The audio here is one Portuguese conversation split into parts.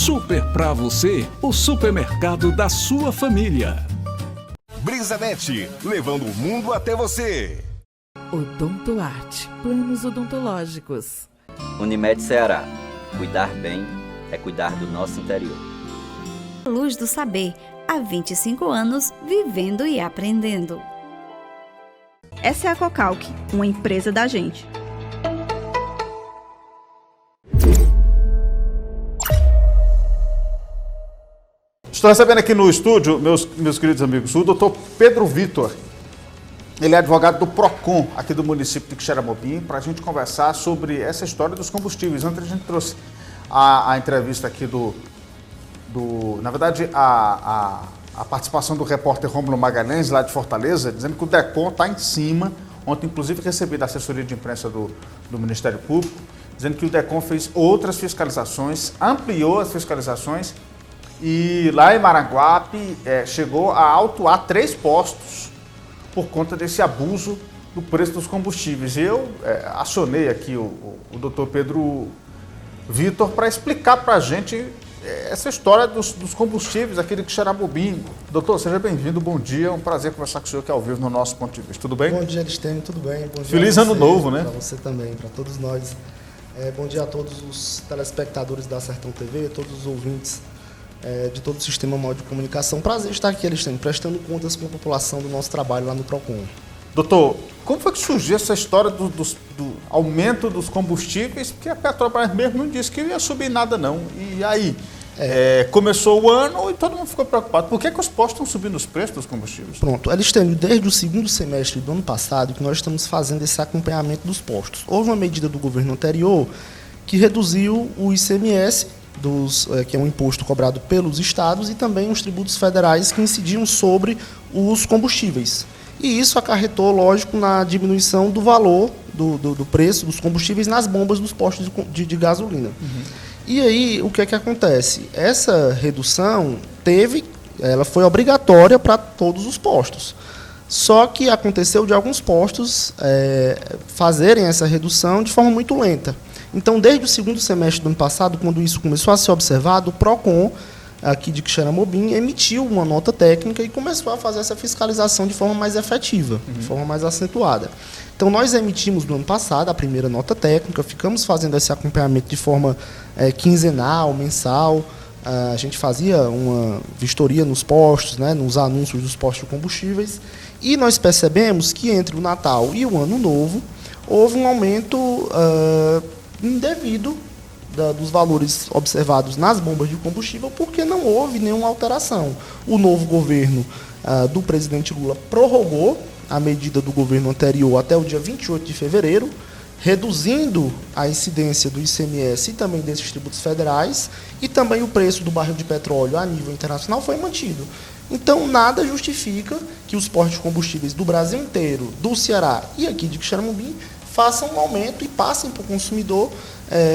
Super pra você, o supermercado da sua família. Brisanet, levando o mundo até você. Odontoarte, planos odontológicos. Unimed Ceará, cuidar bem é cuidar do nosso interior. Luz do Saber, há 25 anos vivendo e aprendendo. Essa é a Cocalc, uma empresa da gente. Estou recebendo aqui no estúdio, meus queridos amigos, o doutor Pedro Vitor. Ele é advogado do PROCON, aqui do município de Quixeramobim, para a gente conversar sobre essa história dos combustíveis. Ontem a gente trouxe a entrevista aqui na verdade, a participação do repórter Rômulo Magalhães, lá de Fortaleza, dizendo que o DECON está em cima. Ontem, inclusive, recebi da assessoria de imprensa do Ministério Público, dizendo que o DECON fez outras fiscalizações, ampliou as fiscalizações e lá em Maranguape chegou a autuar 3 postos por conta desse abuso do preço dos combustíveis. Eu acionei aqui o doutor Pedro Vitor para explicar para a gente essa história dos combustíveis aqui de Quixeramobim. Doutor, seja bem-vindo, bom dia, é um prazer conversar com o senhor aqui ao vivo no nosso ponto de vista. Tudo bem? Bom dia, Aristênio, tudo bem? Bom dia. Feliz ano novo, né? Para você também, para todos nós. Bom dia a todos os telespectadores da Sertão TV, todos os ouvintes de todo o sistema móvel de comunicação. Prazer estar aqui, Aristênio, prestando contas com a população do nosso trabalho lá no PROCON. Doutor, como foi que surgiu essa história do aumento dos combustíveis? Porque a Petrobras mesmo não disse que ia subir nada, não. E aí, começou o ano e todo mundo ficou preocupado. Por que os postos estão subindo os preços dos combustíveis? Pronto, Aristênio, desde o segundo semestre do ano passado que nós estamos fazendo esse acompanhamento dos postos. Houve uma medida do governo anterior que reduziu o ICMS, que é um imposto cobrado pelos estados, e também os tributos federais que incidiam sobre os combustíveis. E isso acarretou, lógico, na diminuição do valor do preço dos combustíveis nas bombas dos postos de gasolina. Uhum. E aí, o que é que acontece? Essa redução ela foi obrigatória para todos os postos. Só que aconteceu de alguns postos fazerem essa redução de forma muito lenta. Então, desde o segundo semestre do ano passado, quando isso começou a ser observado, o PROCON, aqui de Quixeramobim, emitiu uma nota técnica e começou a fazer essa fiscalização de forma mais efetiva, de forma mais acentuada. Então, nós emitimos no ano passado a primeira nota técnica, ficamos fazendo esse acompanhamento de forma quinzenal, mensal. A gente fazia uma vistoria nos postos, nos anúncios dos postos de combustíveis, e nós percebemos que entre o Natal e o Ano Novo houve um aumento indevido dos valores observados nas bombas de combustível, porque não houve nenhuma alteração. O novo governo do presidente Lula prorrogou a medida do governo anterior até o dia 28 de fevereiro, reduzindo a incidência do ICMS e também desses tributos federais, e também o preço do barril de petróleo a nível internacional foi mantido. Então, nada justifica que os postos de combustíveis do Brasil inteiro, do Ceará e aqui de Quixeramobim façam um aumento e passem para o consumidor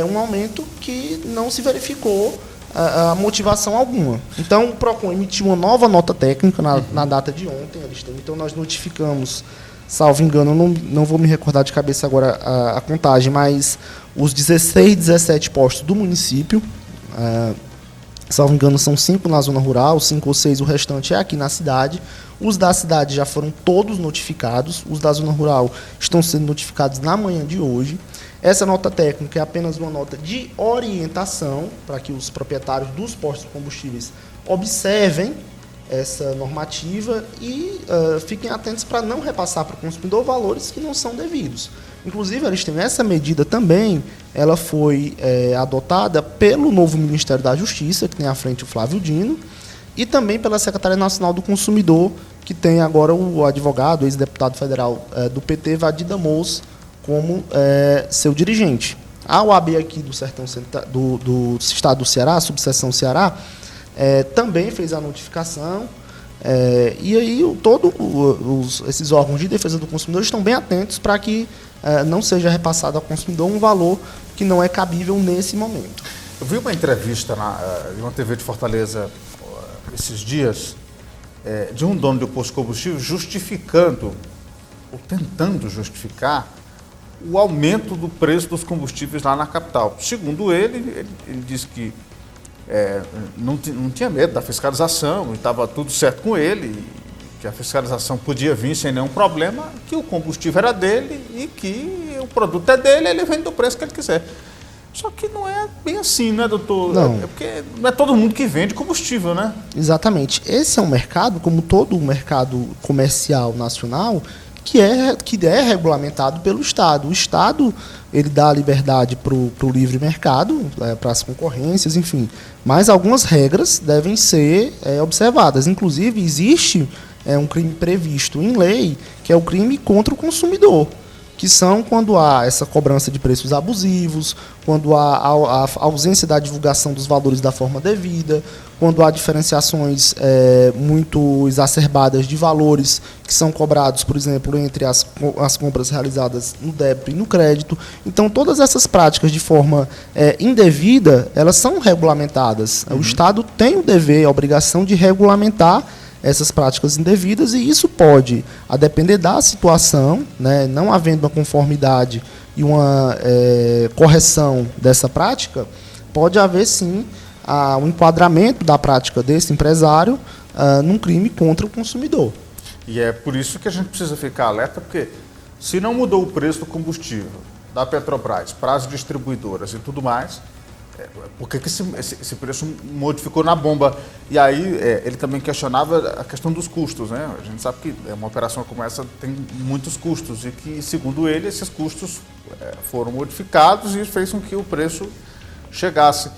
um aumento que não se verificou a motivação alguma. Então, o PROCON emitiu uma nova nota técnica na data de ontem. Então, nós notificamos, salvo engano, não vou me recordar de cabeça agora a contagem, mas os 16, 17 postos do município, salvo engano, são 5 na zona rural, 5 ou 6, o restante é aqui na cidade. Os da cidade já foram todos notificados, os da zona rural estão sendo notificados na manhã de hoje. Essa nota técnica é apenas uma nota de orientação para que os proprietários dos postos de combustíveis observem essa normativa e fiquem atentos para não repassar para o consumidor valores que não são devidos. Inclusive, Aristênio, essa medida também ela foi adotada pelo novo Ministério da Justiça, que tem à frente o Flávio Dino, e também pela Secretaria Nacional do Consumidor, que tem agora o advogado, ex-deputado federal do PT, Vadir Damoso, como seu dirigente. A OAB aqui do do estado do Ceará, a subseção Ceará, também fez a notificação, e aí esses órgãos de defesa do consumidor estão bem atentos para que não seja repassado ao consumidor um valor que não é cabível nesse momento. Eu vi uma entrevista em uma TV de Fortaleza esses dias, de um dono de um posto de combustível justificando, ou tentando justificar, o aumento do preço dos combustíveis lá na capital. Segundo ele diz que não tinha medo da fiscalização, e estava tudo certo com ele, que a fiscalização podia vir sem nenhum problema, que o combustível era dele e que o produto é dele, ele vende do preço que ele quiser. Só que não é bem assim, né, doutor? Não. Porque não é todo mundo que vende combustível, né? Exatamente. Esse é um mercado, como todo mercado comercial nacional, que é regulamentado pelo Estado. O Estado, ele dá liberdade para o livre mercado, para as concorrências, enfim. Mas algumas regras devem ser observadas. Inclusive, existe um crime previsto em lei, que é o crime contra o consumidor, que são quando há essa cobrança de preços abusivos, quando há a ausência da divulgação dos valores da forma devida, quando há diferenciações muito exacerbadas de valores que são cobrados, por exemplo, entre as compras realizadas no débito e no crédito. Então, todas essas práticas de forma indevida, elas são regulamentadas. O Estado tem o dever, a obrigação de regulamentar essas práticas indevidas, e isso pode, a depender da situação, né, não havendo uma conformidade e uma correção dessa prática, pode haver sim um enquadramento da prática desse empresário num crime contra o consumidor. E é por isso que a gente precisa ficar alerta, porque se não mudou o preço do combustível da Petrobras para as distribuidoras e tudo mais, por que esse preço modificou na bomba? E aí ele também questionava a questão dos custos, né? A gente sabe que uma operação como essa tem muitos custos e que, segundo ele, esses custos foram modificados e fez com que o preço chegasse.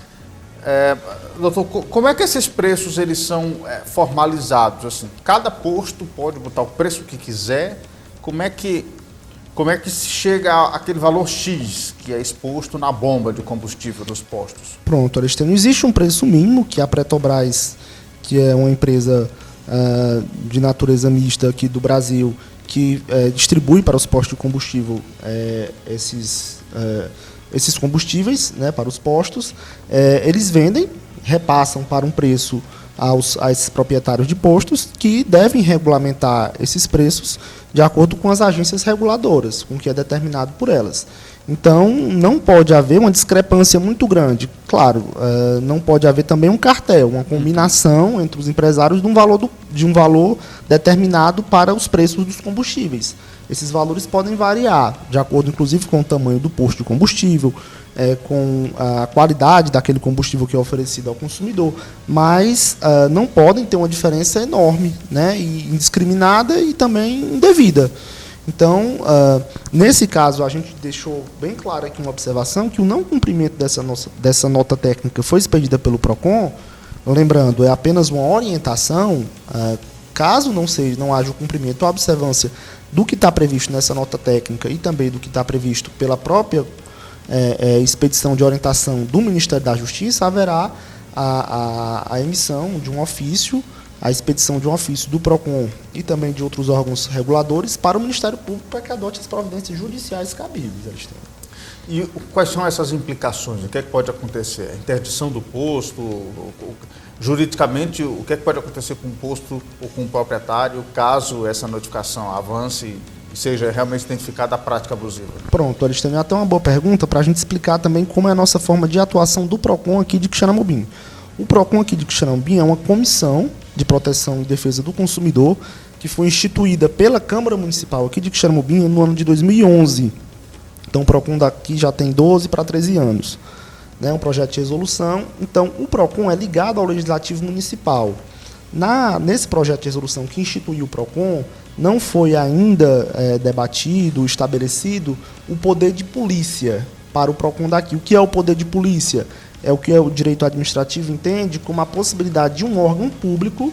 Doutor, como é que esses preços eles são formalizados? Assim, cada posto pode botar o preço que quiser? Como é que se chega àquele valor X que é exposto na bomba de combustível dos postos? Pronto, Alexandre, existe um preço mínimo que a Petrobras, que é uma empresa de natureza mista aqui do Brasil, que distribui para os postos de combustível esses combustíveis, né, para os postos, eles vendem, repassam para um preço a esses proprietários de postos, que devem regulamentar esses preços de acordo com as agências reguladoras, com o que é determinado por elas. Então, não pode haver uma discrepância muito grande. Claro, não pode haver também um cartel, uma combinação entre os empresários de um valor determinado para os preços dos combustíveis. Esses valores podem variar, de acordo, inclusive, com o tamanho do posto de combustível, com a qualidade daquele combustível que é oferecido ao consumidor, mas não podem ter uma diferença enorme, né, e indiscriminada e também indevida. Então, nesse caso, a gente deixou bem claro aqui uma observação, que o não cumprimento dessa nota técnica foi expedida pelo PROCON, lembrando, é apenas uma orientação, caso não haja o cumprimento ou observância do que está previsto nessa nota técnica e também do que está previsto pela própria expedição de orientação do Ministério da Justiça, haverá a emissão de um ofício, a expedição de um ofício do PROCON e também de outros órgãos reguladores para o Ministério Público para que adote as providências judiciais cabíveis, Alexandre. E quais são essas implicações? O que é que pode acontecer? A interdição do posto? Juridicamente, o que é que pode acontecer com o posto ou com o proprietário caso essa notificação avance e seja realmente identificada a prática abusiva? Pronto, Alexandre, até uma boa pergunta para a gente explicar também como é a nossa forma de atuação do PROCON aqui de Quixeramobim. O PROCON aqui de Quixeramobim é uma comissão de proteção e defesa do consumidor que foi instituída pela Câmara Municipal aqui de Quixeramobim no ano de 2011. Então, o PROCON daqui já tem 12 para 13 anos. Um projeto de resolução. Então, o PROCON é ligado ao Legislativo Municipal. Nesse projeto de resolução que instituiu o PROCON, não foi ainda debatido, estabelecido o poder de polícia para o PROCON daqui. O que é o poder de polícia? É o que o direito administrativo entende como a possibilidade de um órgão público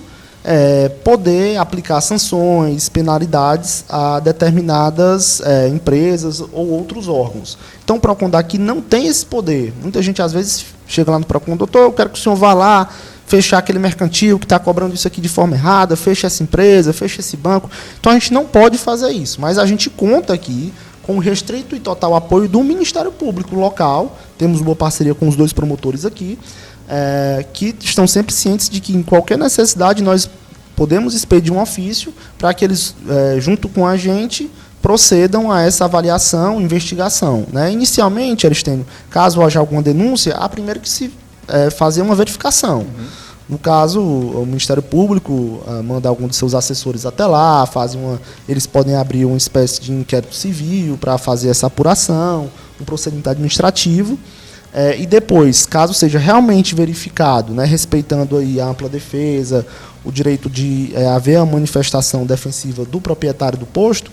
poder aplicar sanções, penalidades a determinadas empresas ou outros órgãos. Então, o PROCON daqui não tem esse poder. Muita gente, às vezes, chega lá no PROCON, doutor, eu quero que o senhor vá lá fechar aquele mercantil que está cobrando isso aqui de forma errada, fecha essa empresa, fecha esse banco. Então, a gente não pode fazer isso, mas a gente conta aqui com o restrito e total apoio do Ministério Público local. Temos boa parceria com os 2 promotores aqui, que estão sempre cientes de que, em qualquer necessidade, nós podemos expedir um ofício para que eles, junto com a gente, procedam a essa avaliação, investigação. Inicialmente, Aristênio, caso haja alguma denúncia, há primeiro que se fazer uma verificação. No caso, o Ministério Público manda algum de seus assessores até lá, eles podem abrir uma espécie de inquérito civil para fazer essa apuração, um procedimento administrativo, e depois, caso seja realmente verificado, né, respeitando aí a ampla defesa, o direito de haver a manifestação defensiva do proprietário do posto,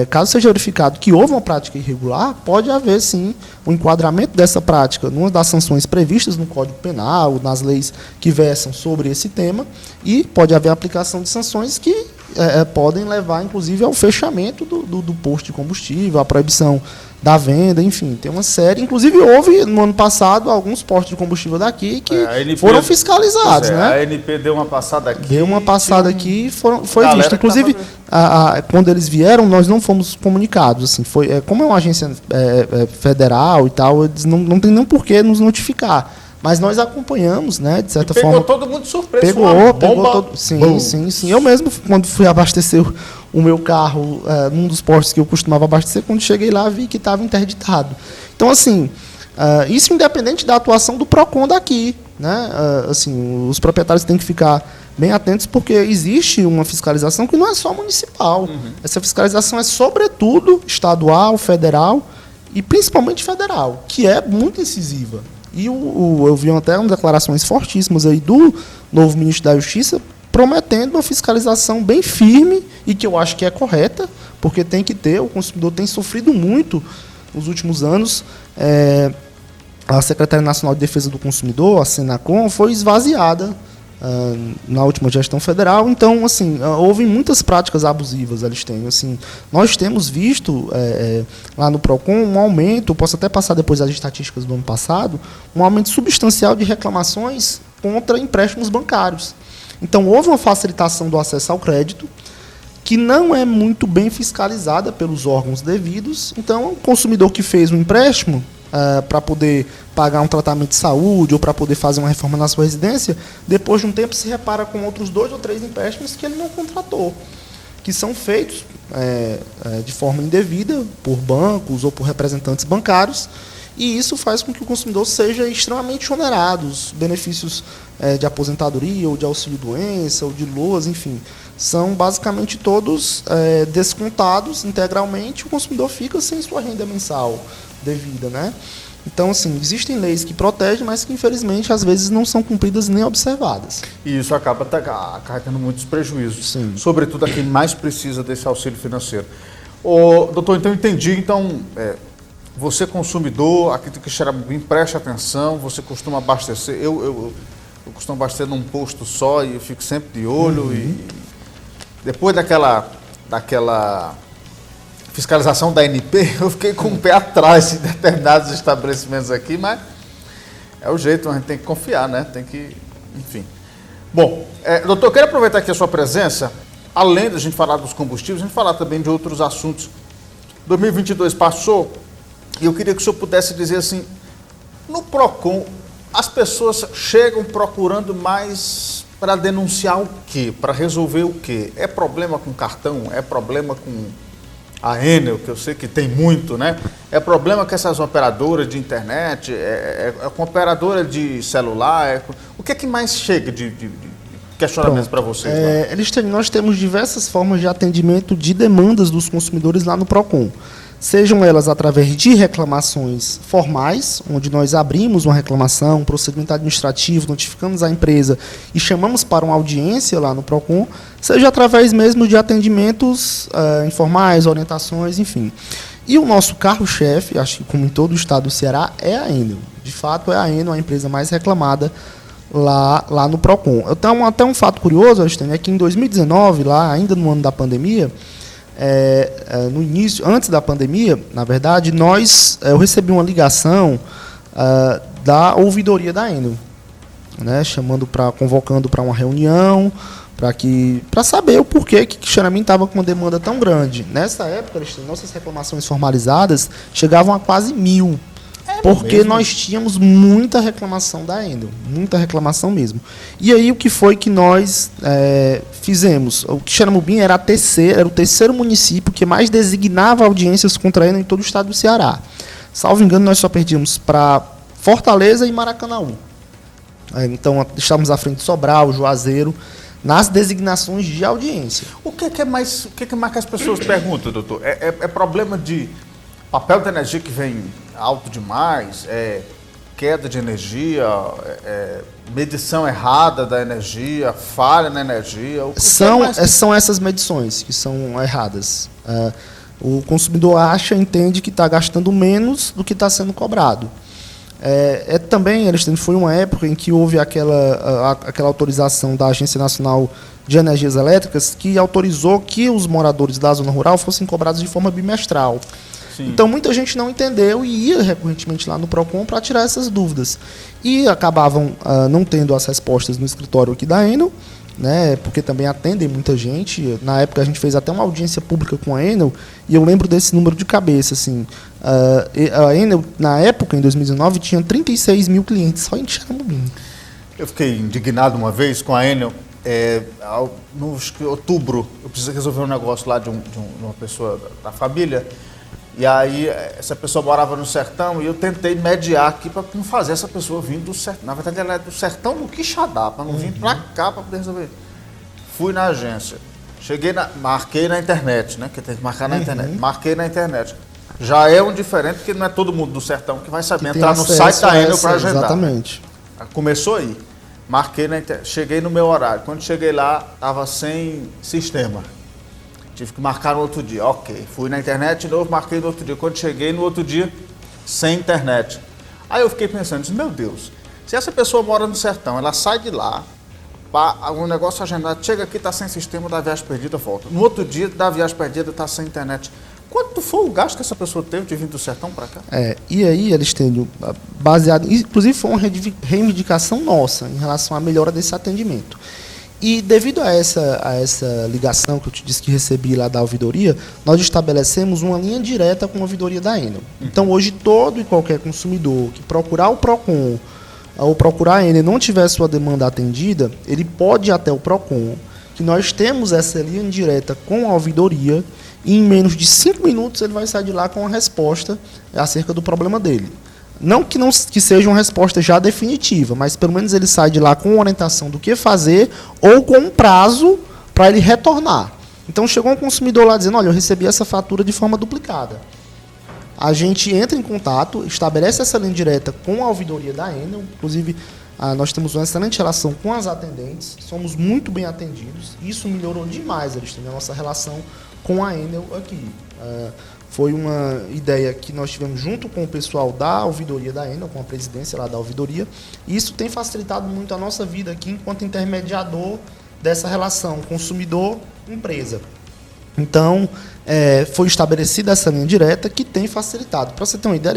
caso seja verificado que houve uma prática irregular, pode haver, sim, um enquadramento dessa prática numa das sanções previstas no Código Penal, nas leis que versam sobre esse tema, e pode haver a aplicação de sanções que podem levar, inclusive, ao fechamento do posto de combustível, à proibição da venda, enfim, tem uma série. Inclusive, houve, no ano passado, alguns postos de combustível daqui que foram fiscalizados, né? A ANP deu uma passada aqui. Deu uma passada aqui e foi visto. Inclusive, quando eles vieram, nós não fomos comunicados. Assim, como é uma agência federal e tal, eles não tem nem por que nos notificar. Mas nós acompanhamos, né, de certa forma. Pegou todo mundo de surpresa. Pegou todo. Sim. Eu mesmo, quando fui abastecer o meu carro num dos postos que eu costumava abastecer, quando cheguei lá, vi que estava interditado. Então, assim, isso independente da atuação do PROCON daqui, né? Assim, os proprietários têm que ficar bem atentos, porque existe uma fiscalização que não é só municipal. Essa fiscalização é, sobretudo, estadual, federal e principalmente federal, que é muito incisiva. E eu vi até umas declarações fortíssimas aí do novo ministro da Justiça, prometendo uma fiscalização bem firme, e que eu acho que é correta, porque tem que ter, o consumidor tem sofrido muito nos últimos anos. A Secretaria Nacional de Defesa do Consumidor, a Senacom, foi esvaziada na última gestão federal. Então, assim, houve muitas práticas abusivas, eles têm. Assim, nós temos visto lá no PROCON um aumento, posso até passar depois as estatísticas do ano passado, um aumento substancial de reclamações contra empréstimos bancários. Então, houve uma facilitação do acesso ao crédito, que não é muito bem fiscalizada pelos órgãos devidos. Então, o consumidor que fez um empréstimo para poder pagar um tratamento de saúde ou para poder fazer uma reforma na sua residência, depois de um tempo se repara com outros 2 ou 3 empréstimos que ele não contratou, que são feitos de forma indevida por bancos ou por representantes bancários, e isso faz com que o consumidor seja extremamente onerado. Os benefícios de aposentadoria ou de auxílio-doença ou de LOAS, enfim, são basicamente todos descontados integralmente, o consumidor fica sem sua renda mensal devida, né? Então, assim, existem leis que protegem, mas que, infelizmente, às vezes não são cumpridas nem observadas. E isso acaba acarretando muitos prejuízos, sim, sobretudo a quem mais precisa desse auxílio financeiro. Doutor, então entendi. Então, você consumidor, aqui do Quixeramobim, preste atenção, você costuma abastecer. Eu costumo abastecer num posto só e eu fico sempre de olho. E depois daquela fiscalização da ANP, eu fiquei com o pé atrás de determinados estabelecimentos aqui, mas é o jeito, a gente tem que confiar, né? Tem que, enfim. Bom, doutor, eu quero aproveitar aqui a sua presença, além da gente falar dos combustíveis, a gente falar também de outros assuntos. 2022 passou e eu queria que o senhor pudesse dizer assim, no PROCON, as pessoas chegam procurando mais para denunciar o quê? Para resolver o quê? É problema com cartão? É problema com a Enel, que eu sei que tem muito, né? É problema com essas operadoras de internet, com operadora de celular, o que é que mais chega de questionamentos para vocês? Nós temos diversas formas de atendimento de demandas dos consumidores lá no PROCON. Sejam elas através de reclamações formais, onde nós abrimos uma reclamação, um procedimento administrativo, notificamos a empresa e chamamos para uma audiência lá no PROCON, seja através mesmo de atendimentos informais, orientações, enfim. E o nosso carro-chefe, acho que como em todo o estado do Ceará, é a Enel. De fato, é a Enel a empresa mais reclamada lá no PROCON. Eu tenho até um fato curioso, é que em 2019, lá ainda no ano da pandemia, no início, antes da pandemia, na verdade, eu recebi uma ligação da ouvidoria da Enel, né, convocando para uma reunião, para saber o porquê que Quixeramobim estava com uma demanda tão grande. Nessa época, nossas reclamações formalizadas chegavam a quase 1.000. Porque mesmo? Nós tínhamos muita reclamação da Enel, muita reclamação mesmo. E aí o que foi que nós fizemos? O Quixeramobim era o terceiro município que mais designava audiências contra a Enel em todo o estado do Ceará. Salvo engano, nós só perdíamos para Fortaleza e Maracanaú. Então, estamos à frente de Sobral, Juazeiro, nas designações de audiência. O que mais que as pessoas perguntam, doutor? É problema de papel de energia que vem alto demais? Queda de energia? Medição errada da energia? Falha na energia? São essas medições que são erradas. O consumidor entende que está gastando menos do que está sendo cobrado. Também, Alexandre, foi uma época em que houve aquela autorização da Agência Nacional de Energias Elétricas que autorizou que os moradores da zona rural fossem cobrados de forma bimestral. Sim. Então, muita gente não entendeu e ia recorrentemente lá no PROCON para tirar essas dúvidas. E acabavam não tendo as respostas no escritório aqui da Enel, né, porque também atendem muita gente. Na época a gente fez até uma audiência pública com a Enel e eu lembro desse número de cabeça. Assim, a Enel, na época, em 2019, tinha 36 mil clientes só em Xaramubim. Eu fiquei indignado uma vez com a Enel. No outubro, eu precisei resolver um negócio lá de uma pessoa da família. E aí, essa pessoa morava no sertão e eu tentei mediar aqui para não fazer essa pessoa vir do sertão. Na verdade, ela é do sertão do Quixadá, para não vir para cá para poder resolver. Fui na agência, marquei na internet, né? Que tem que marcar na internet. Marquei na internet. Já é um diferente, porque não é todo mundo do sertão que vai saber entrar no site da Enel para agendar. Exatamente. Começou aí. Marquei na internet. Cheguei no meu horário. Quando cheguei lá, estava sem sistema. Tive que marcar no outro dia. Ok. Fui na internet de novo, marquei no outro dia. Quando cheguei no outro dia, sem internet. Aí eu fiquei pensando, meu Deus, se essa pessoa mora no sertão, ela sai de lá, um negócio agendado, chega aqui, está sem sistema, dá viagem perdida, volta. No outro dia, dá viagem perdida, está sem internet. Quanto foi o gasto que essa pessoa teve de vir do sertão para cá? E aí, Alexandre, baseado, inclusive foi uma reivindicação nossa em relação à melhora desse atendimento. E devido a essa ligação que eu te disse que recebi lá da ouvidoria, nós estabelecemos uma linha direta com a ouvidoria da Enel. Então, hoje, todo e qualquer consumidor que procurar o PROCON ou procurar a Enel e não tiver sua demanda atendida, ele pode ir até o PROCON, que nós temos essa linha direta com a ouvidoria e em menos de 5 minutos ele vai sair de lá com a resposta acerca do problema dele. Não que seja uma resposta já definitiva, mas pelo menos ele sai de lá com orientação do que fazer ou com um prazo para ele retornar. Então chegou um consumidor lá dizendo, olha, eu recebi essa fatura de forma duplicada. A gente entra em contato, estabelece essa linha direta com a ouvidoria da Enel, inclusive nós temos uma excelente relação com as atendentes, somos muito bem atendidos, isso melhorou demais a nossa relação com a Enel aqui. Foi uma ideia que nós tivemos junto com o pessoal da ouvidoria da Enel, com a presidência lá da ouvidoria, e isso tem facilitado muito a nossa vida aqui enquanto intermediador dessa relação consumidor-empresa. Então, foi estabelecida essa linha direta que tem facilitado. Para você ter uma ideia,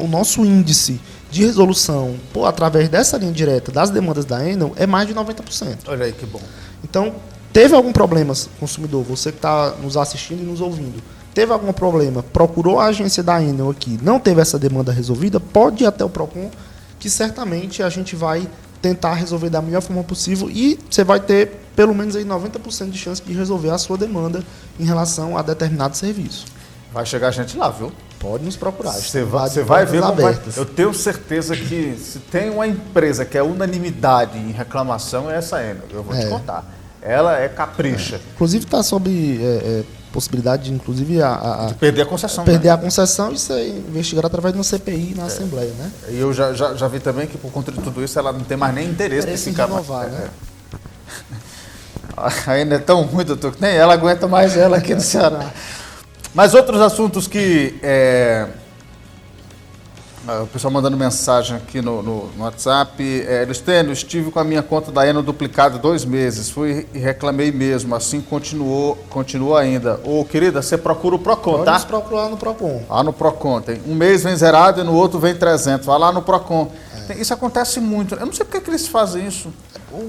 o nosso índice de resolução através dessa linha direta das demandas da Enel é mais de 90%. Olha aí, que bom. Então, teve algum problema, consumidor, você que está nos assistindo e nos ouvindo, teve algum problema, procurou a agência da Enel aqui, não teve essa demanda resolvida, pode ir até o PROCON, que certamente a gente vai tentar resolver da melhor forma possível e você vai ter pelo menos aí 90% de chance de resolver a sua demanda em relação a determinado serviço. Vai chegar gente lá, viu? Pode nos procurar. Você vai ver como vai. Eu tenho certeza que se tem uma empresa que é unanimidade em reclamação, é essa Enel. Eu vou te contar. Ela é capricha. Inclusive está sob possibilidade de, inclusive, de perder a concessão. Perder a concessão e ser investigada através de uma CPI na Assembleia, né? E eu já vi também que, por conta de tudo isso, ela não tem mais nem interesse em ficar renovar, né? Ainda é tão ruim, doutor, que nem ela aguenta mais ela aqui no Ceará. Mas outros assuntos que... o pessoal mandando mensagem aqui no WhatsApp. Listênio, estive com a minha conta da Enel duplicada 2 meses. Fui e reclamei mesmo. Assim continua ainda. Ô, querida, você procura o PROCON, tá? Pode procurar no PROCON. Lá no PROCON. Tem um mês vem zerado e no outro vem 300. Vai lá no PROCON. Isso acontece muito. Eu não sei por que eles fazem isso.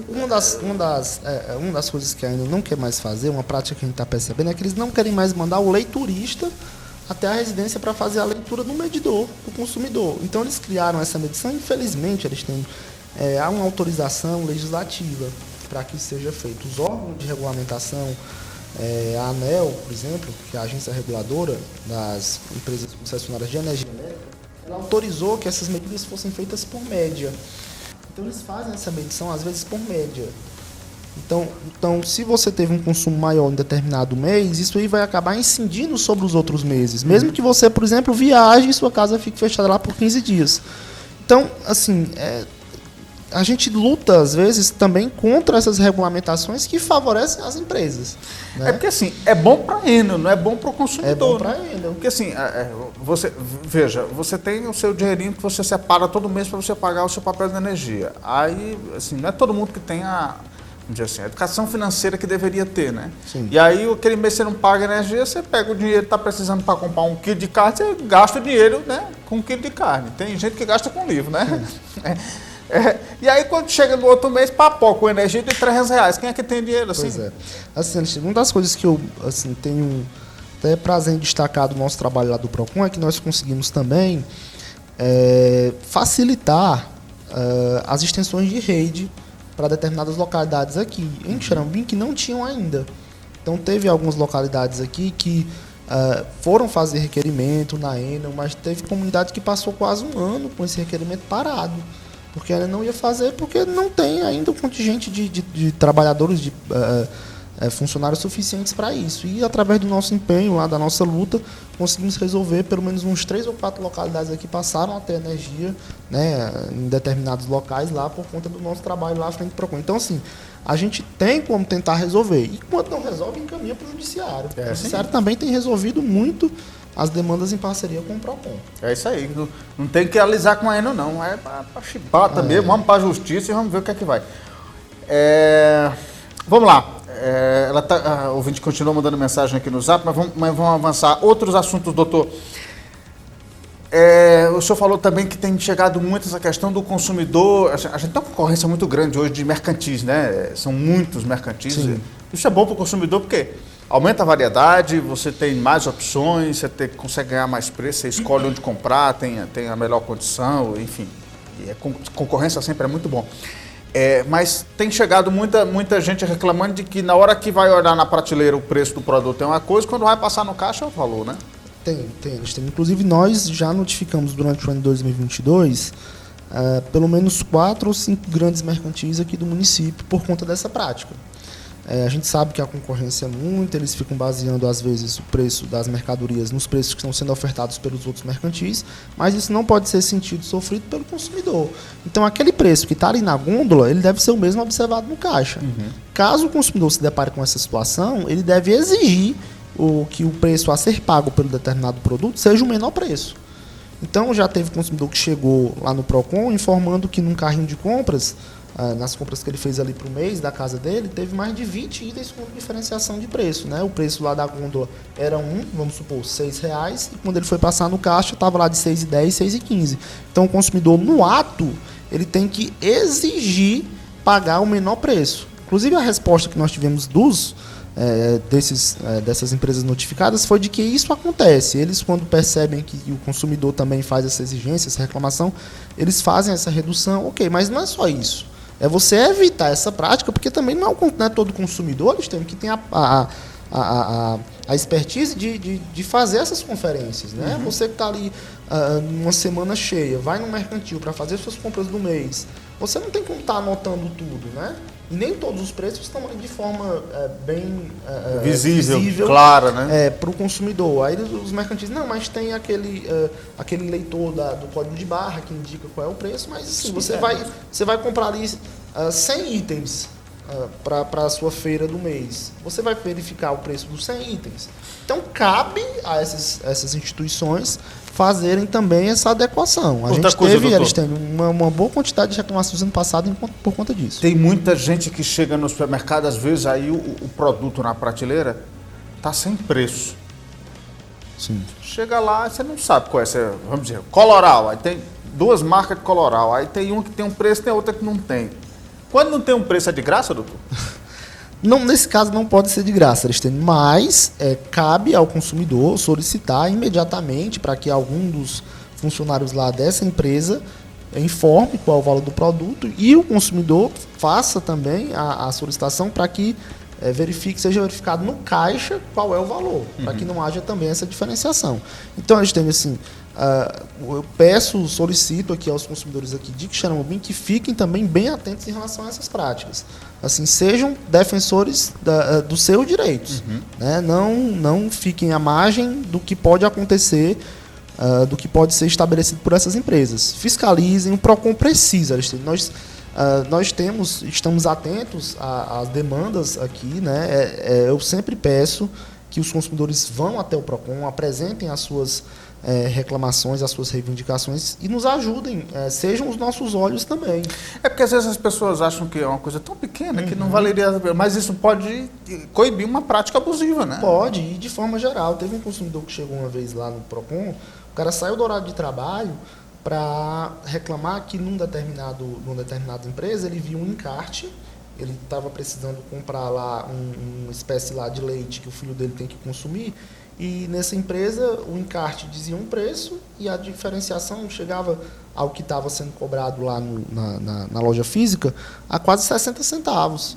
Uma das coisas que a Enel não quer mais fazer, uma prática que a gente está percebendo, é que eles não querem mais mandar o leiturista até a residência para fazer a leitura do medidor do consumidor. Então, eles criaram essa medição. Infelizmente, eles têm há uma autorização legislativa para que isso seja feito. Os órgãos de regulamentação, a ANEEL, por exemplo, que é a agência reguladora das empresas concessionárias de energia elétrica, ela autorizou que essas medidas fossem feitas por média. Então eles fazem essa medição, às vezes, por média. Então, se você teve um consumo maior em determinado mês, isso aí vai acabar incidindo sobre os outros meses. Mesmo que você, por exemplo, viaje e sua casa fique fechada lá por 15 dias. Então, assim, a gente luta, às vezes, também contra essas regulamentações que favorecem as empresas. Né? É porque, assim, é bom para Enel, não é bom para o consumidor. É bom para né? Enel. Porque, assim, você tem o seu dinheirinho que você separa todo mês para você pagar o seu papel de energia. Aí, assim, não é todo mundo que tem a educação financeira que deveria ter, né? Sim. E aí, aquele mês você não paga energia, você pega o dinheiro que está precisando para comprar 1 quilo de carne, você gasta o dinheiro, né, com 1 quilo de carne. Tem gente que gasta com livro, né? E aí, quando chega no outro mês, papoca com energia de R$300. Quem é que tem dinheiro assim? Pois é. Assim, uma das coisas que eu tenho até prazer em destacar do nosso trabalho lá do PROCON é que nós conseguimos também facilitar as extensões de rede para determinadas localidades aqui em Xerambim que não tinham ainda. Então teve algumas localidades aqui que foram fazer requerimento na Enel, mas teve comunidade que passou quase um ano com esse requerimento parado, porque ela não ia fazer porque não tem ainda um contingente de trabalhadores, de funcionários suficientes para isso. E através do nosso empenho, lá da nossa luta, conseguimos resolver pelo menos uns 3 ou 4 localidades aqui passaram a ter energia, né, em determinados locais lá por conta do nosso trabalho lá à frente do PROCON. Então, assim, a gente tem como tentar resolver. E quando não resolve, encaminha para o judiciário. O judiciário também tem resolvido muito as demandas em parceria com o PROCON. É isso aí. Não tem que alisar com a Enel, não. É para chibata mesmo. Vamos para a justiça e vamos ver o que é que vai. Vamos lá. O ouvinte continua mandando mensagem aqui no Zap, mas vamos avançar. Outros assuntos, doutor. O senhor falou também que tem chegado muito essa questão do consumidor. A gente tem uma concorrência muito grande hoje de mercantis, né? São muitos mercantis. Sim. Isso é bom para o consumidor porque aumenta a variedade, você tem mais opções, você consegue ganhar mais preço, você escolhe onde comprar, tem a melhor condição, enfim. E a concorrência sempre é muito bom. Mas tem chegado muita gente reclamando de que na hora que vai olhar na prateleira o preço do produto é uma coisa, quando vai passar no caixa é o valor, né? Tem. Inclusive, nós já notificamos durante o ano de 2022 pelo menos 4 ou 5 grandes mercantis aqui do município por conta dessa prática. A gente sabe que a concorrência é muita, eles ficam baseando, às vezes, o preço das mercadorias nos preços que estão sendo ofertados pelos outros mercantis, mas isso não pode ser sentido sofrido pelo consumidor. Então, aquele preço que está ali na gôndola, ele deve ser o mesmo observado no caixa. Uhum. Caso o consumidor se depare com essa situação, ele deve exigir que o preço a ser pago pelo determinado produto seja o menor preço. Então, já teve consumidor que chegou lá no PROCON informando que num carrinho de compras, nas compras que ele fez ali para o mês da casa dele, teve mais de 20 itens com diferenciação de preço, né? O preço lá da gôndola era vamos supor, R$6, e quando ele foi passar no caixa, estava lá de R$6,10, R$6,15. Então, o consumidor, no ato, ele tem que exigir pagar o menor preço. Inclusive, a resposta que nós tivemos dessas empresas notificadas foi de que isso acontece. Eles, quando percebem que o consumidor também faz essa exigência, essa reclamação, eles fazem essa redução, ok, mas não é só isso. É você evitar essa prática, porque também não é todo consumidor, eles têm que ter a expertise de fazer essas conferências, né? Uhum. Você que está ali numa semana cheia, vai no mercantil para fazer suas compras do mês, você não tem como estar anotando tudo, né? E nem todos os preços estão de forma bem visível, clara, né? Para o consumidor. Aí os mercantis, não, mas tem aquele leitor do código de barra que indica qual é o preço, mas assim, você vai comprar ali 100 itens para a sua feira do mês. Você vai verificar o preço dos 100 itens. Então, cabe a essas instituições fazerem também essa adequação. Eles têm uma boa quantidade de reclamações ano passado por conta disso. Tem muita gente que chega no supermercado, às vezes aí o produto na prateleira está sem preço. Sim. Chega lá, você não sabe qual é. Vamos dizer, Coloral, aí tem 2 marcas de Coloral, aí tem uma que tem um preço, tem outra que não tem. Quando não tem um preço, é de graça, doutor? Não, nesse caso não pode ser de graça, mas cabe ao consumidor solicitar imediatamente para que algum dos funcionários lá dessa empresa informe qual é o valor do produto e o consumidor faça também a solicitação para que seja verificado no caixa qual é o valor, para que não haja também essa diferenciação. Então a gente tem assim, eu solicito aqui aos consumidores aqui de Quixeramobim que fiquem também bem atentos em relação a essas práticas. Assim, sejam defensores dos seus direitos. Né? Não fiquem à margem do que pode acontecer, do que pode ser estabelecido por essas empresas. Fiscalizem, o PROCON precisa. Nós estamos atentos às demandas aqui. Né? Eu sempre peço que os consumidores vão até o PROCON, apresentem as suas reclamações, as suas reivindicações e nos ajudem, sejam os nossos olhos também. É porque às vezes as pessoas acham que é uma coisa tão pequena que não valeria, mas isso pode coibir uma prática abusiva, né? Pode, e de forma geral. Teve um consumidor que chegou uma vez lá no PROCON, o cara saiu do horário de trabalho para reclamar que numa determinada empresa ele viu um encarte, ele estava precisando comprar lá uma espécie lá de leite que o filho dele tem que consumir. E nessa empresa, o encarte dizia um preço e a diferenciação chegava ao que estava sendo cobrado lá na loja física a quase 60 centavos.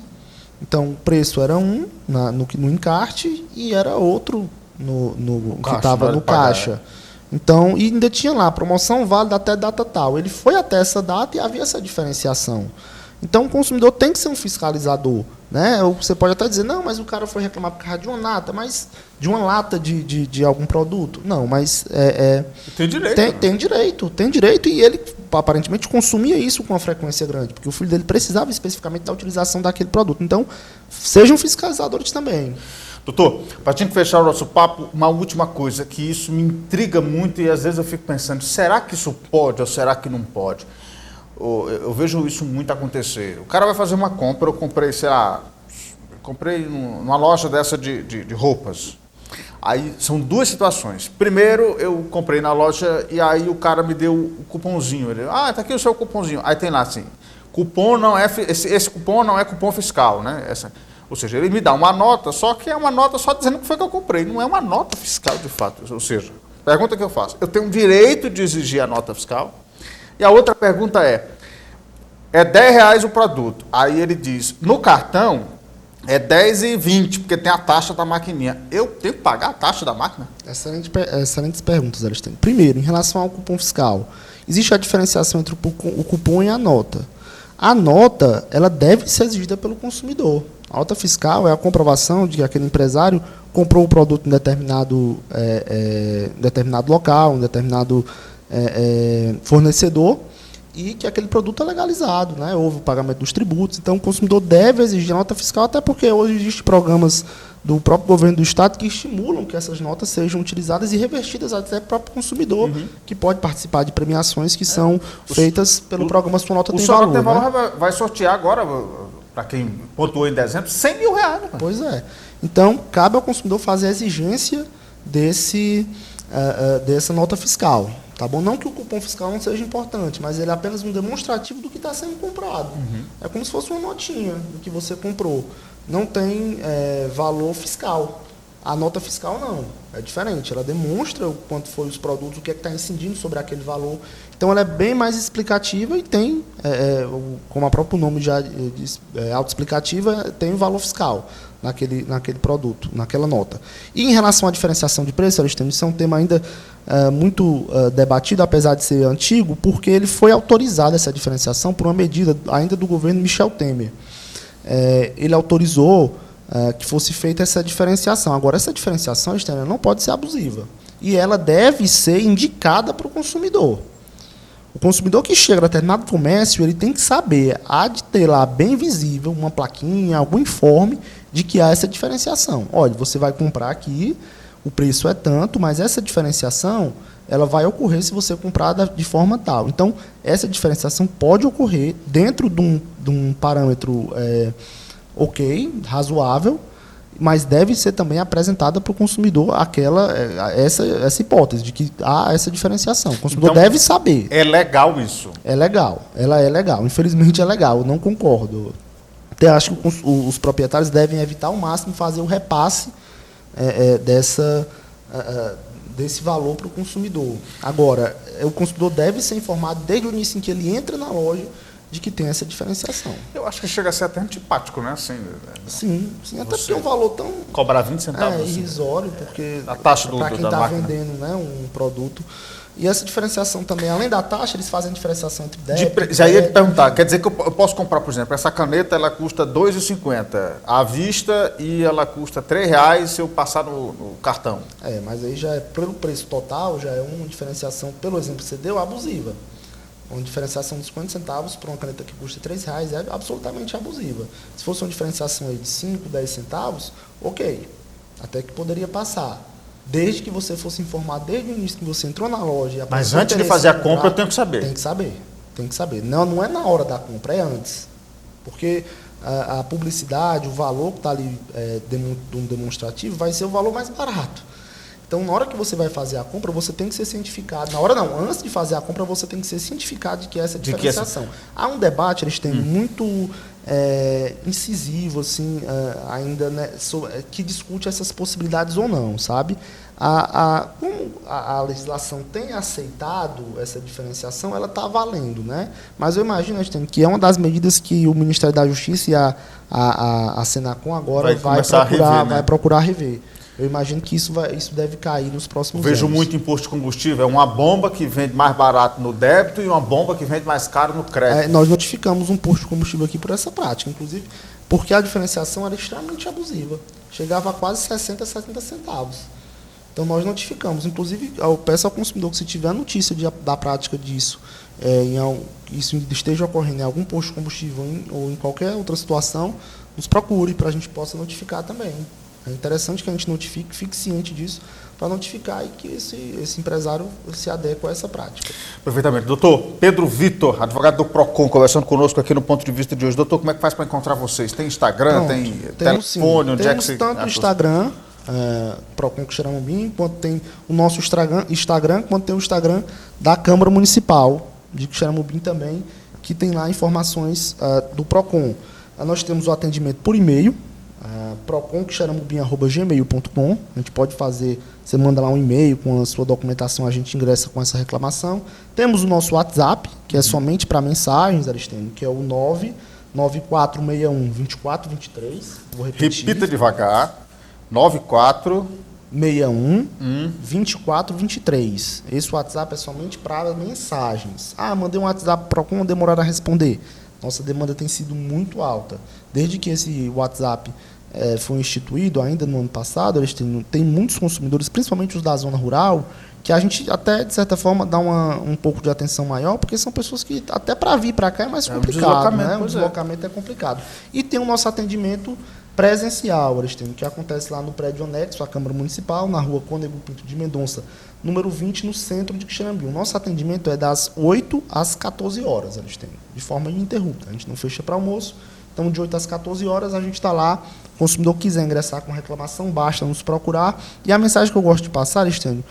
Então, o preço era no encarte e era outro que estava no caixa. Então, e ainda tinha lá, promoção válida até data tal. Ele foi até essa data e havia essa diferenciação. Então, o consumidor tem que ser um fiscalizador. Né? Você pode até dizer, não, mas o cara foi reclamar por causa de uma lata, mas de uma lata de algum produto. Não, mas tem direito. Tem direito e ele aparentemente consumia isso com uma frequência grande, porque o filho dele precisava especificamente da utilização daquele produto. Então, sejam fiscalizadores também. Doutor, para a gente fechar o nosso papo, uma última coisa, que isso me intriga muito e às vezes eu fico pensando, será que isso pode ou será que não pode? Eu vejo isso muito acontecer. O cara vai fazer uma compra, eu comprei, sei lá, numa loja dessa de roupas. Aí são duas situações. Primeiro, eu comprei na loja e aí o cara me deu o cupomzinho. Ele, tá aqui o seu cupomzinho. Aí tem lá assim, cupom não é, esse cupom não é cupom fiscal, né? Ou seja, ele me dá uma nota, só que é uma nota só dizendo que foi que eu comprei. Não é uma nota fiscal de fato. Ou seja, pergunta que eu faço, eu tenho o direito de exigir a nota fiscal? E a outra pergunta é R$10 o produto. Aí ele diz, no cartão é R$10,20, porque tem a taxa da maquininha. Eu tenho que pagar a taxa da máquina? Excelentes perguntas, Alexandre. Primeiro, em relação ao cupom fiscal, existe a diferenciação entre o cupom e a nota. A nota, ela deve ser exigida pelo consumidor. A nota fiscal é a comprovação de que aquele empresário comprou o produto em determinado local, em determinado fornecedor, e que aquele produto é legalizado, né? Houve o pagamento dos tributos. Então, o consumidor deve exigir a nota fiscal, até porque hoje existem programas do próprio governo do Estado que estimulam que essas notas sejam utilizadas e revertidas até para o próprio consumidor, que pode participar de premiações que são feitas pelo programa Sua Nota Tem Valor. O Sua Nota Tem Valor vai sortear agora, para quem pontuou em dezembro, R$100 mil. Né? Pois é. Então, cabe ao consumidor fazer a exigência dessa nota fiscal. Tá bom? Não que o cupom fiscal não seja importante, mas ele é apenas um demonstrativo do que está sendo comprado. É como se fosse uma notinha do que você comprou. Não tem valor fiscal. A nota fiscal não. É diferente. Ela demonstra o quanto foi os produtos, o que é que está incidindo sobre aquele valor. Então, ela é bem mais explicativa e tem, como o próprio nome já diz, autoexplicativa, tem o valor fiscal naquele produto, naquela nota. E em relação à diferenciação de preço, isso é um tema ainda muito debatido, apesar de ser antigo, porque ele foi autorizado, essa diferenciação, por uma medida ainda do governo Michel Temer. Ele autorizou que fosse feita essa diferenciação. Agora, essa diferenciação externa não pode ser abusiva. E ela deve ser indicada para o consumidor. O consumidor que chega a determinado comércio, ele tem que saber, há de ter lá bem visível uma plaquinha, algum informe de que há essa diferenciação. Olha, você vai comprar aqui, o preço é tanto, mas essa diferenciação ela vai ocorrer se você comprar de forma tal. Então, essa diferenciação pode ocorrer dentro de um parâmetro razoável, mas deve ser também apresentada para o consumidor essa hipótese de que há essa diferenciação. O consumidor deve saber. É legal isso? É legal. Ela é legal. Infelizmente é legal. Eu não concordo. Até acho que os proprietários devem evitar ao máximo fazer o repasse desse valor para o consumidor. Agora, o consumidor deve ser informado desde o início em que ele entra na loja de que tem essa diferenciação. Eu acho que chega a ser até antipático, né? Assim, sim. Até porque é um valor tão... Cobrar 20 centavos. Irrisório, porque a taxa para quem está vendendo, né, um produto, E essa diferenciação também, além da taxa, eles fazem a diferenciação entre débito... Já ia te perguntar, quer dizer que eu posso comprar, por exemplo, essa caneta, ela custa R$ 2,50 à vista e ela custa R$ 3,00 se eu passar no cartão. Mas aí já é, pelo preço total, já é uma diferenciação, pelo exemplo que você deu, abusiva. Uma diferenciação de 50 centavos para uma caneta que custa R$ 3,00 é absolutamente abusiva. Se fosse uma diferenciação aí de 5, 10 centavos, ok, até que poderia passar. Desde que você fosse informado desde o início que você entrou na loja. Mas antes de fazer a compra, eu tenho que saber. Tem que saber. Não é na hora da compra, é antes. Porque a publicidade, o valor que está ali de um demonstrativo vai ser o valor mais barato. Então, na hora que você vai fazer a compra, você tem que ser cientificado. Na hora não, antes de fazer a compra, você tem que ser cientificado de que essa diferenciação. Há um debate, eles têm muito incisivo, assim, ainda, né, que discute essas possibilidades ou não, sabe? Como a legislação tem aceitado essa diferenciação, ela está valendo, né? Mas eu imagino, que é uma das medidas que o Ministério da Justiça e a Senacom agora vai procurar rever. Eu imagino que isso deve cair nos próximos anos. Vejo muito imposto de combustível. É uma bomba que vende mais barato no débito e uma bomba que vende mais caro no crédito. Nós notificamos um posto de combustível aqui por essa prática, inclusive, porque a diferenciação era extremamente abusiva. Chegava a quase 60, 70 centavos. Então, nós notificamos. Inclusive, eu peço ao consumidor que, se tiver notícia da prática disso, isso esteja ocorrendo em algum posto de combustível ou em qualquer outra situação, nos procure para a gente possa notificar também. É interessante que a gente notifique, fique ciente disso, para notificar e que esse empresário se adeque a essa prática. Perfeitamente. Doutor Pedro Vitor, advogado do PROCON, conversando conosco aqui no Ponto de Vista de hoje. Doutor, como é que faz para encontrar vocês? Tem Instagram, tem telefone? Onde temos tanto o Instagram, PROCON Quixeramobim, quanto tem o nosso Instagram, quanto tem o Instagram da Câmara Municipal de Quixeramobim também, que tem lá informações do PROCON. Nós temos o atendimento por e-mail, proconquixeramobim@gmail.com. A gente pode fazer, você manda lá um e-mail com a sua documentação, a gente ingressa com essa reclamação. Temos o nosso WhatsApp, que é somente para mensagens, Aristênio, que é o 99461-2423. Vou repetir. Repita devagar. 2423. Esse WhatsApp é somente para mensagens. Mandei um WhatsApp para o PROCON, demoraram a responder. Nossa demanda tem sido muito alta. Desde que esse WhatsApp foi instituído, ainda no ano passado, eles têm muitos consumidores, principalmente os da zona rural, que a gente até, de certa forma, dá um pouco de atenção maior, porque são pessoas que, até para vir para cá, é mais complicado. O deslocamento é complicado. E tem o nosso atendimento presencial, Aristênio, que acontece lá no prédio anexo à Câmara Municipal, na rua Cônego Pinto de Mendonça, número 20, no centro de Quixeramobim. O nosso atendimento é das 8 às 14 horas, Aristênio, de forma ininterrupta. A gente não fecha para almoço, então de 8 às 14 horas a gente está lá. O consumidor quiser ingressar com reclamação, basta nos procurar. E a mensagem que eu gosto de passar, Aristênio,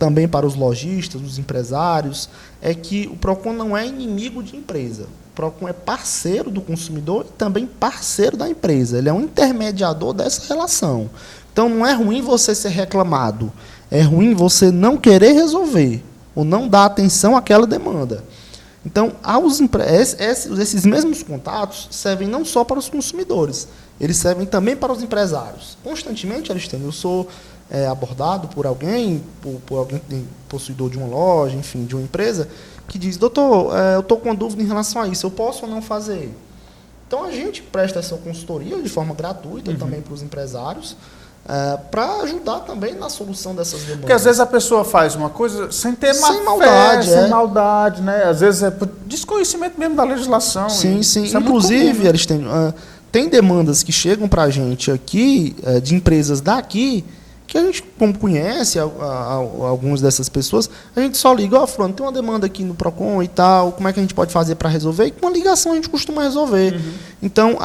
também para os lojistas, os empresários, é que o PROCON não é inimigo de empresa. O PROCON é parceiro do consumidor e também parceiro da empresa. Ele é um intermediador dessa relação. Então, não é ruim você ser reclamado. É ruim você não querer resolver ou não dar atenção àquela demanda. Então, esses mesmos contatos servem não só para os consumidores, eles servem também para os empresários. Constantemente, Aristênio, eu sou abordado por alguém possuidor de uma loja, enfim, de uma empresa, que diz: doutor, eu estou com uma dúvida em relação a isso, eu posso ou não fazer? Então, a gente presta essa consultoria de forma gratuita também para os empresários, para ajudar também na solução dessas demandas. Porque às vezes a pessoa faz uma coisa sem ter sem maldade, né? Às vezes é por desconhecimento mesmo da legislação. Sim. Inclusive, Aristênio, tem demandas que chegam para a gente aqui, de empresas daqui, que a gente, como conhece algumas dessas pessoas, a gente só liga: fulano, tem uma demanda aqui no PROCON e tal, como é que a gente pode fazer para resolver? E com uma ligação a gente costuma resolver. Então,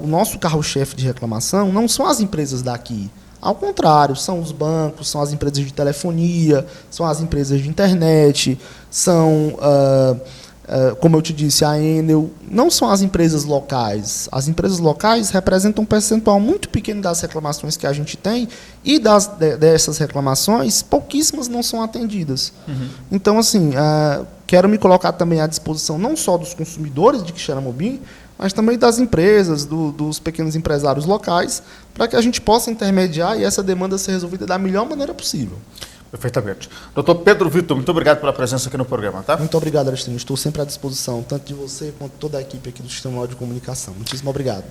o nosso carro-chefe de reclamação não são as empresas daqui. Ao contrário, são os bancos, são as empresas de telefonia, são as empresas de internet, são... como eu te disse, a Enel, não são as empresas locais. As empresas locais representam um percentual muito pequeno das reclamações que a gente tem, e dessas reclamações, pouquíssimas não são atendidas. Então, assim, quero me colocar também à disposição não só dos consumidores de Quixeramobim, mas também das empresas, dos pequenos empresários locais, para que a gente possa intermediar e essa demanda ser resolvida da melhor maneira possível. Perfeitamente. Doutor Pedro Vitor, muito obrigado pela presença aqui no programa, tá? Muito obrigado, Alexandre. Estou sempre à disposição, tanto de você quanto toda a equipe aqui do Sistema de Comunicação. Muitíssimo obrigado.